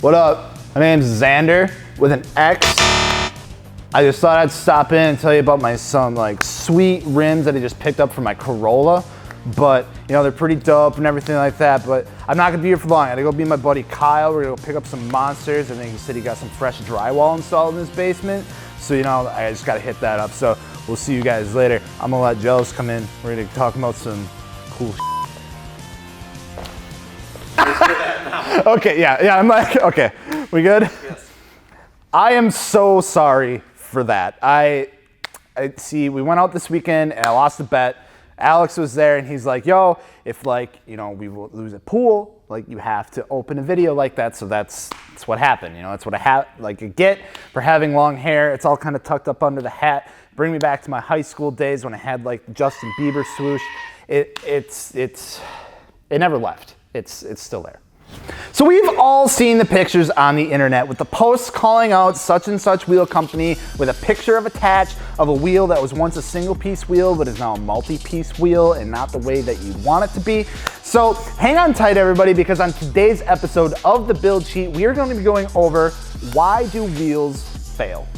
What up? My name's Xander with an X. I just thought I'd stop in and tell you about some like sweet rims that I just picked up for my Corolla. But you know, they're pretty dope and everything like that, but I'm not gonna be here for long. I gotta go be with my buddy Kyle. We're gonna go pick up some monsters, and then he said he got some fresh drywall installed in his basement. So you know, I just gotta hit that up. So we'll see you guys later. I'm gonna let Jealous come in. We're gonna talk about some cool Okay, yeah, I'm like, okay, we good? Yes. I am so sorry for that. I see, we went out this weekend and I lost the bet. Alex was there and he's like, yo, if like, you know, we will lose a pool, like you have to open a video like that. So that's what happened. You know, that's what I get for having long hair. It's all kind of tucked up under the hat. Bring me back to my high school days when I had like the Justin Bieber swoosh. It never left. It's still there. So we've all seen the pictures on the internet with the posts calling out such and such wheel company with a picture attached of a wheel that was once a single piece wheel but is now a multi-piece wheel and not the way that you want it to be. So hang on tight everybody, because on today's episode of the Build Sheet, we are going to be going over why do wheels fail.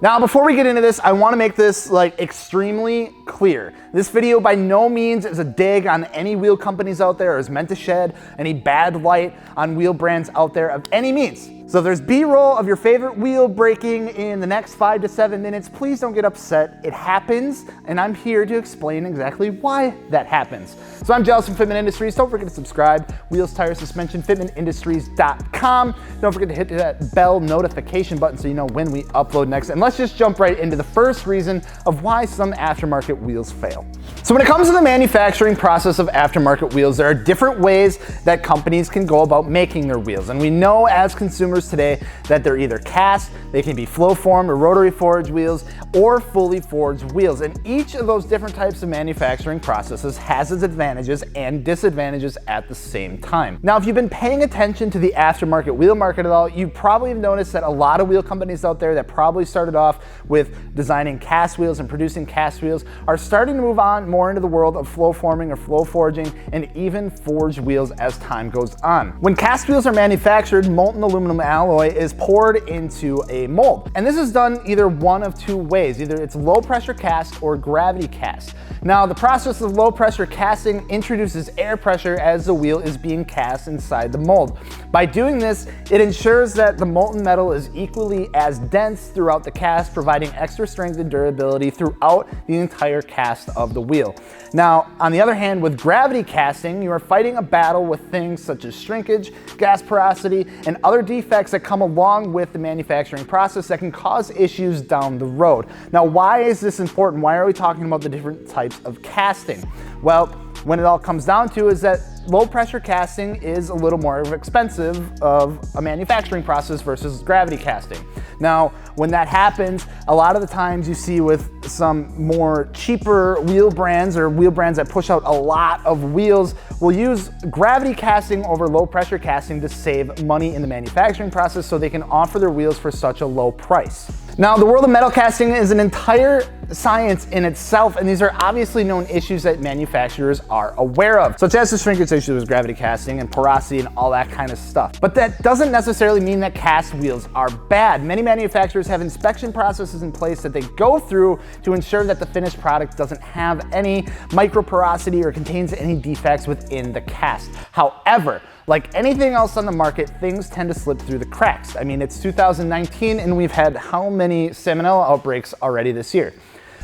Now, before we get into this, I want to make this like extremely clear. This video by no means is a dig on any wheel companies out there or is meant to shed any bad light on wheel brands out there of any means. So if there's B-roll of your favorite wheel breaking in the next 5 to 7 minutes, please don't get upset. It happens, and I'm here to explain exactly why that happens. So I'm Jealous from Fitment Industries. Don't forget to subscribe. Wheels, tires, suspension, fitmentindustries.com. Don't forget to hit that bell notification button so you know when we upload next. And let's just jump right into the first reason of why some aftermarket wheels fail. So when it comes to the manufacturing process of aftermarket wheels, there are different ways that companies can go about making their wheels. And we know as consumers today that they're either cast, they can be flow formed or rotary forged wheels, or fully forged wheels. And each of those different types of manufacturing processes has its advantages and disadvantages at the same time. Now, if you've been paying attention to the aftermarket wheel market at all, you probably have noticed that a lot of wheel companies out there that probably started off with designing cast wheels and producing cast wheels are starting to move on more into the world of flow forming or flow forging and even forged wheels as time goes on. When cast wheels are manufactured, molten aluminum alloy is poured into a mold. And this is done either one of two ways. Either it's low pressure cast or gravity cast. Now, the process of low pressure casting introduces air pressure as the wheel is being cast inside the mold. By doing this, it ensures that the molten metal is equally as dense throughout the cast, providing extra strength and durability throughout the entire cast of the wheel. Now, on the other hand, with gravity casting, you are fighting a battle with things such as shrinkage, gas porosity, and other defects that come along with the manufacturing process that can cause issues down the road. Now, why is this important? Why are we talking about the different types of casting? Well, when it all comes down to is that low pressure casting is a little more expensive of a manufacturing process versus gravity casting. Now, when that happens, a lot of the times you see with some more cheaper wheel brands or wheel brands that push out a lot of wheels will use gravity casting over low pressure casting to save money in the manufacturing process so they can offer their wheels for such a low price. Now, the world of metal casting is an entire science in itself, and these are obviously known issues that manufacturers are aware of, such as the shrinkage issues with gravity casting and porosity and all that kind of stuff. But that doesn't necessarily mean that cast wheels are bad. Many manufacturers have inspection processes in place that they go through to ensure that the finished product doesn't have any micro porosity or contains any defects within the cast. However, like anything else on the market, things tend to slip through the cracks. I mean, it's 2019 and we've had how many salmonella outbreaks already this year?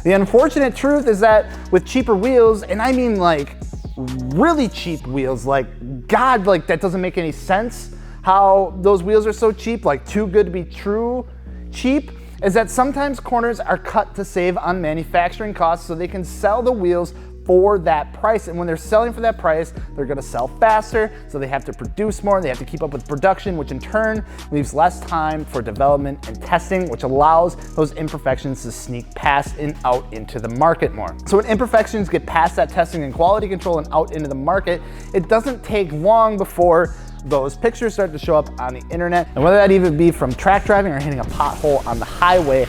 The unfortunate truth is that with cheaper wheels, and I mean like really cheap wheels, like God, like that doesn't make any sense how those wheels are so cheap, like too good to be true cheap, is that sometimes corners are cut to save on manufacturing costs so they can sell the wheels for that price. And when they're selling for that price, they're gonna sell faster, so they have to produce more, they have to keep up with production, which in turn leaves less time for development and testing, which allows those imperfections to sneak past and out into the market more. So when imperfections get past that testing and quality control and out into the market, it doesn't take long before those pictures start to show up on the internet. And whether that even be from track driving or hitting a pothole on the highway,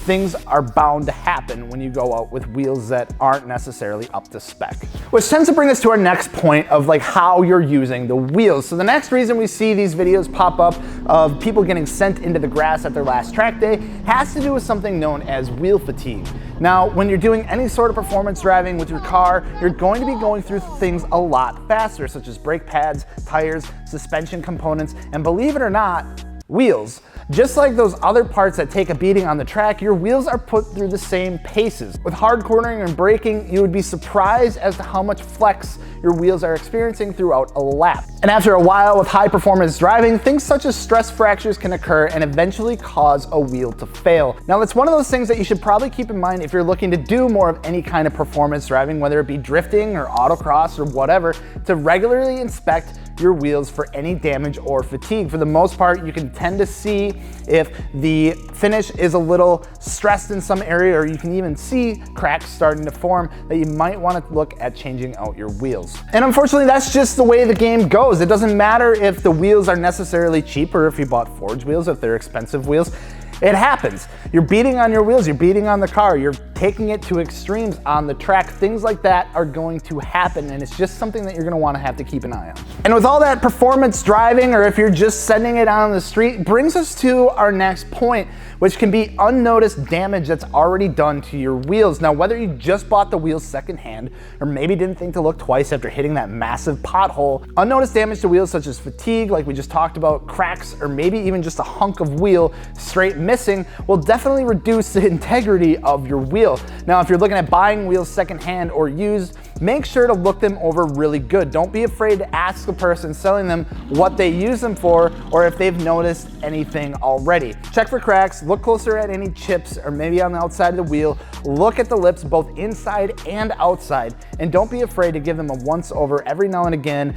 things are bound to happen when you go out with wheels that aren't necessarily up to spec. Which tends to bring us to our next point of like how you're using the wheels. So the next reason we see these videos pop up of people getting sent into the grass at their last track day has to do with something known as wheel fatigue. Now, when you're doing any sort of performance driving with your car, you're going to be going through things a lot faster, such as brake pads, tires, suspension components, and believe it or not, wheels. Just like those other parts that take a beating on the track, your wheels are put through the same paces. With hard cornering and braking, you would be surprised as to how much flex your wheels are experiencing throughout a lap. And after a while with high performance driving, things such as stress fractures can occur and eventually cause a wheel to fail. Now that's one of those things that you should probably keep in mind if you're looking to do more of any kind of performance driving, whether it be drifting or autocross or whatever, to regularly inspect your wheels for any damage or fatigue. For the most part, you can tend to see if the finish is a little stressed in some area, or you can even see cracks starting to form that you might want to look at changing out your wheels. And unfortunately, that's just the way the game goes. It doesn't matter if the wheels are necessarily cheap or if you bought forged wheels, if they're expensive wheels. It happens. You're beating on your wheels, you're beating on the car, you're taking it to extremes on the track. Things like that are going to happen, and it's just something that you're gonna wanna have to keep an eye on. And with all that performance driving, or if you're just sending it on the street, brings us to our next point, which can be unnoticed damage that's already done to your wheels. Now, whether you just bought the wheels secondhand, or maybe didn't think to look twice after hitting that massive pothole, unnoticed damage to wheels such as fatigue, like we just talked about, cracks, or maybe even just a hunk of wheel straight missing will definitely reduce the integrity of your wheel. Now, if you're looking at buying wheels secondhand or used, make sure to look them over really good. Don't be afraid to ask the person selling them what they use them for, or if they've noticed anything already. Check for cracks, look closer at any chips or maybe on the outside of the wheel, look at the lips both inside and outside, and don't be afraid to give them a once over every now and again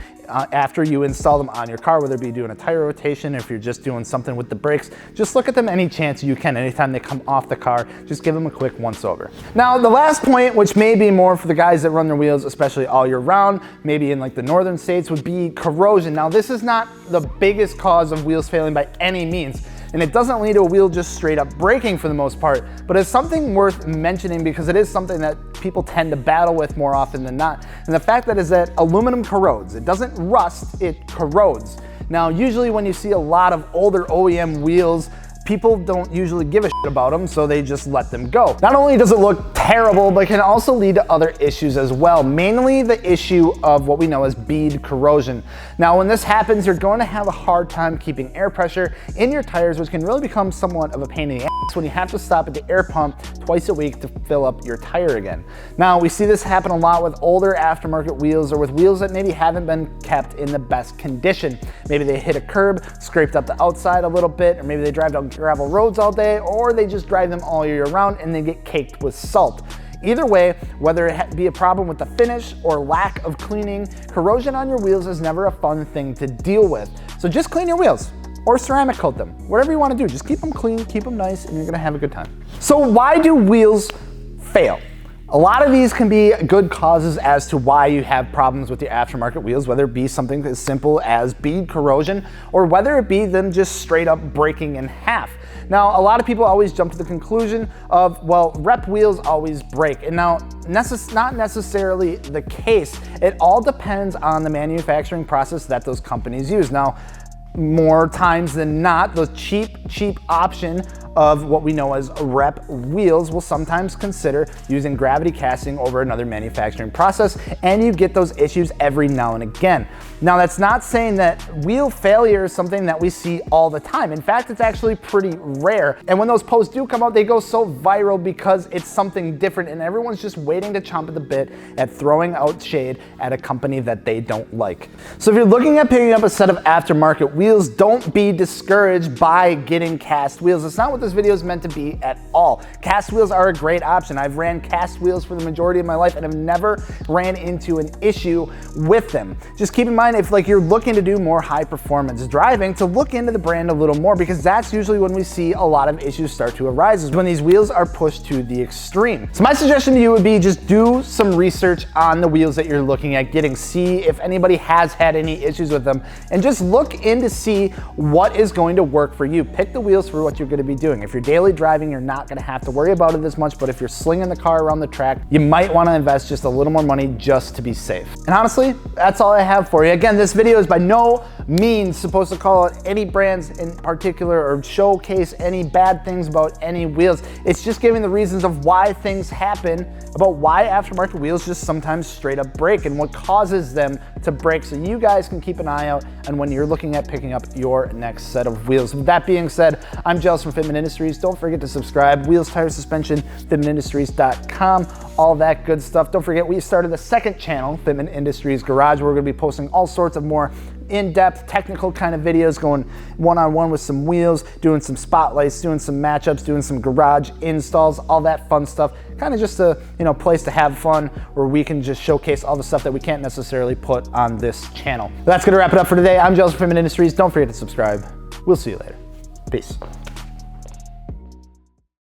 after you install them on your car, whether it be doing a tire rotation, or if you're just doing something with the brakes, just look at them any chance you can. Anytime they come off the car, just give them a quick once over. Now, the last point, which may be more for the guys that run their wheels, especially all year round, maybe in like the northern states, would be corrosion. Now, this is not the biggest cause of wheels failing by any means, and it doesn't lead to a wheel just straight up breaking for the most part, but it's something worth mentioning because it is something that people tend to battle with more often than not. And the fact that is that aluminum corrodes. It doesn't rust, it corrodes. Now, usually when you see a lot of older OEM wheels, people don't usually give a shit about them, so they just let them go. Not only does it look terrible, but it can also lead to other issues as well, mainly the issue of what we know as bead corrosion. Now, when this happens, you're going to have a hard time keeping air pressure in your tires, which can really become somewhat of a pain in the ass when you have to stop at the air pump twice a week to fill up your tire again. Now, we see this happen a lot with older aftermarket wheels, or with wheels that maybe haven't been kept in the best condition. Maybe they hit a curb, scraped up the outside a little bit, or maybe they drive down gravel roads all day, or they just drive them all year round and they get caked with salt. Either way, whether it be a problem with the finish or lack of cleaning, corrosion on your wheels is never a fun thing to deal with. So just clean your wheels or ceramic coat them. Whatever you want to do, just keep them clean, keep them nice, and you're gonna have a good time. So why do wheels fail? A lot of these can be good causes as to why you have problems with your aftermarket wheels, whether it be something as simple as bead corrosion, or whether it be them just straight up breaking in half. Now, a lot of people always jump to the conclusion of, well, rep wheels always break. And now, not necessarily the case. It all depends on the manufacturing process that those companies use. Now, more times than not, the cheap option of what we know as rep wheels will sometimes consider using gravity casting over another manufacturing process, and you get those issues every now and again. Now, that's not saying that wheel failure is something that we see all the time. In fact, it's actually pretty rare. And when those posts do come out, they go so viral because it's something different, and everyone's just waiting to chomp at the bit at throwing out shade at a company that they don't like. So if you're looking at picking up a set of aftermarket wheels, don't be discouraged by getting cast wheels. It's not what this video is meant to be at all. Cast wheels are a great option. I've ran cast wheels for the majority of my life and have never ran into an issue with them. Just keep in mind, if like you're looking to do more high performance driving, to look into the brand a little more, because that's usually when we see a lot of issues start to arise, is when these wheels are pushed to the extreme. So my suggestion to you would be just do some research on the wheels that you're looking at getting, see if anybody has had any issues with them, and just look into see what is going to work for you. Pick the wheels for what you're gonna be doing. If you're daily driving, you're not gonna have to worry about it as much, but if you're slinging the car around the track, you might wanna invest just a little more money just to be safe. And honestly, that's all I have for you. Again, this video is by no means supposed to call out any brands in particular or showcase any bad things about any wheels. It's just giving the reasons of why things happen, about why aftermarket wheels just sometimes straight up break and what causes them to break, so you guys can keep an eye out on when you're looking at picking up your next set of wheels. With that being said, I'm Jealous from Fitment Industries. Don't forget to subscribe. Wheels, tires, suspension, fitmentindustries.com, all that good stuff. Don't forget, we started a second channel, Fitment Industries Garage, where we're gonna be posting all sorts of more in-depth technical kind of videos, going one-on-one with some wheels, doing some spotlights, doing some matchups, doing some garage installs, all that fun stuff. Kind of just a place to have fun where we can just showcase all the stuff that we can't necessarily put on this channel. That's gonna wrap it up for today. I'm Jealous from Fitment Industries. Don't forget to subscribe. We'll see you later. Peace.